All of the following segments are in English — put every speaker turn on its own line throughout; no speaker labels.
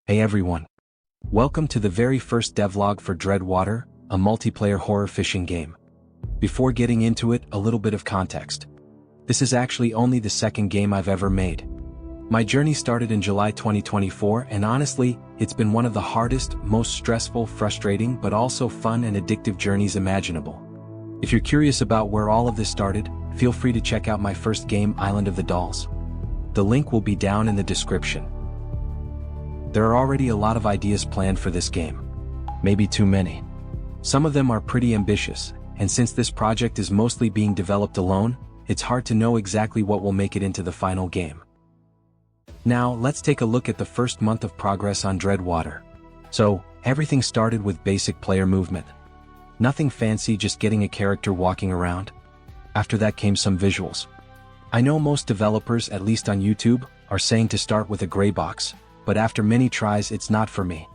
Hey everyone. Welcome to the very first devlog for Dreadwater, a multiplayer horror fishing game. Before getting into it, a little bit of context. This is actually only the second game I've ever made. My journey started in July 2024 and honestly, it's been one of the hardest, most stressful, frustrating, but also fun and addictive journeys imaginable. If you're curious about where all of this started, feel free to check out my first game, Island of the Dolls. The link will be down in the description. There are already a lot of ideas planned for this game. Maybe too many. Some of them are pretty ambitious, and since this project is mostly being developed alone, it's hard to know exactly what will make it into the final game. Now, let's take a look at the first month of progress on Dreadwater. So, everything started with basic player movement. Nothing fancy, just getting a character walking around. After that came some visuals. I know most developers, at least on YouTube, are saying to start with a gray box, but after many tries it's not for me.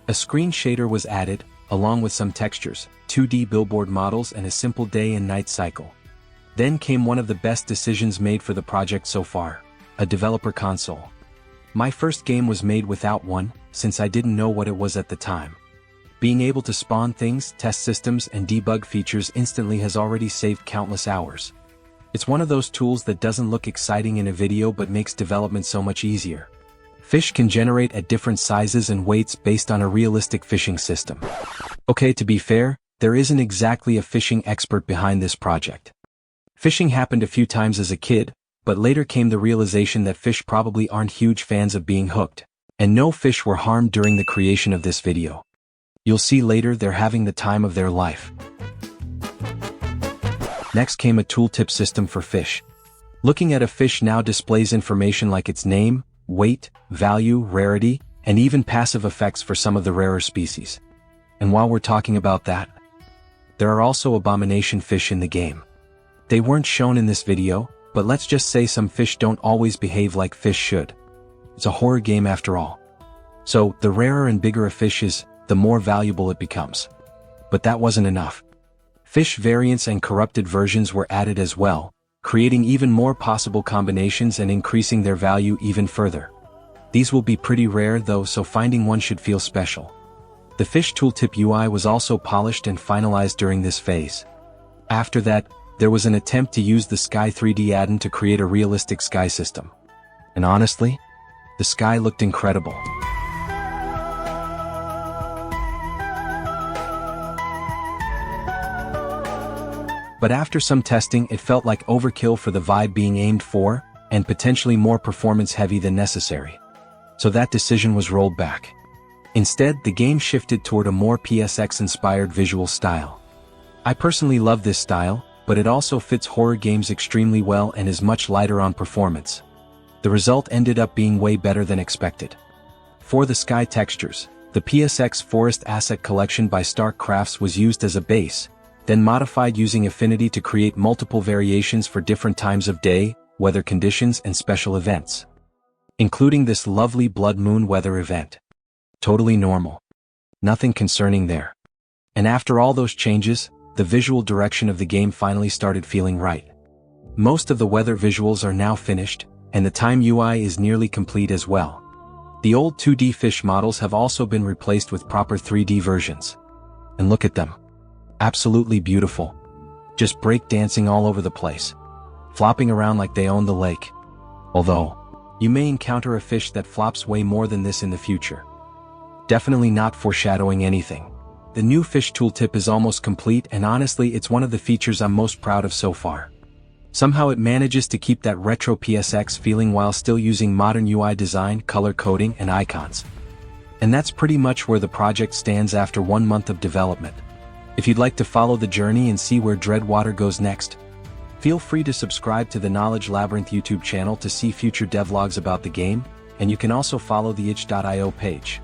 A screen shader was added, along with some textures, 2D billboard models and a simple day and night cycle. Then came one of the best decisions made for the project so far, a developer console. My first game was made without one, since I didn't know what it was at the time. Being able to spawn things, test systems and debug features instantly has already saved countless hours. It's one of those tools that doesn't look exciting in a video but makes development so much easier. Fish can generate at different sizes and weights based on a realistic fishing system. Okay, to be fair, there isn't exactly a fishing expert behind this project. Fishing happened a few times as a kid, but later came the realization that fish probably aren't huge fans of being hooked, and no fish were harmed during the creation of this video. You'll see later they're having the time of their life. Next came a tooltip system for fish. Looking at a fish now displays information like its name, weight, value, rarity, and even passive effects for some of the rarer species. And while we're talking about that, there are also abomination fish in the game. They weren't shown in this video, but let's just say some fish don't always behave like fish should. It's a horror game after all. So, the rarer and bigger a fish is, the more valuable it becomes. But that wasn't enough. Fish variants and corrupted versions were added as well, creating even more possible combinations and increasing their value even further. These will be pretty rare though, so finding one should feel special. The fish tooltip UI was also polished and finalized during this phase. After that, there was an attempt to use the Sky 3D add-in to create a realistic sky system. And honestly, the sky looked incredible. But after some testing, it felt like overkill for the vibe being aimed for, and potentially more performance-heavy than necessary. So that decision was rolled back. Instead, the game shifted toward a more PSX-inspired visual style. I personally love this style, but it also fits horror games extremely well and is much lighter on performance. The result ended up being way better than expected. For the sky textures, the PSX Forest Asset Collection by Stark Crafts was used as a base, then modified using Affinity to create multiple variations for different times of day, weather conditions and special events. Including this lovely blood moon weather event. Totally normal. Nothing concerning there. And after all those changes, the visual direction of the game finally started feeling right. Most of the weather visuals are now finished, and the time UI is nearly complete as well. The old 2D fish models have also been replaced with proper 3D versions. And look at them. Absolutely beautiful. Just break dancing all over the place. Flopping around like they own the lake. Although, you may encounter a fish that flops way more than this in the future. Definitely not foreshadowing anything. The new fish tooltip is almost complete and honestly it's one of the features I'm most proud of so far. Somehow it manages to keep that retro PSX feeling while still using modern UI design, color coding, and icons. And that's pretty much where the project stands after 1 month of development. If you'd like to follow the journey and see where Dreadwater goes next, feel free to subscribe to the Knowledge Labyrinth YouTube channel to see future devlogs about the game, and you can also follow the itch.io page.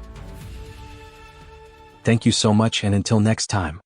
Thank you so much and until next time.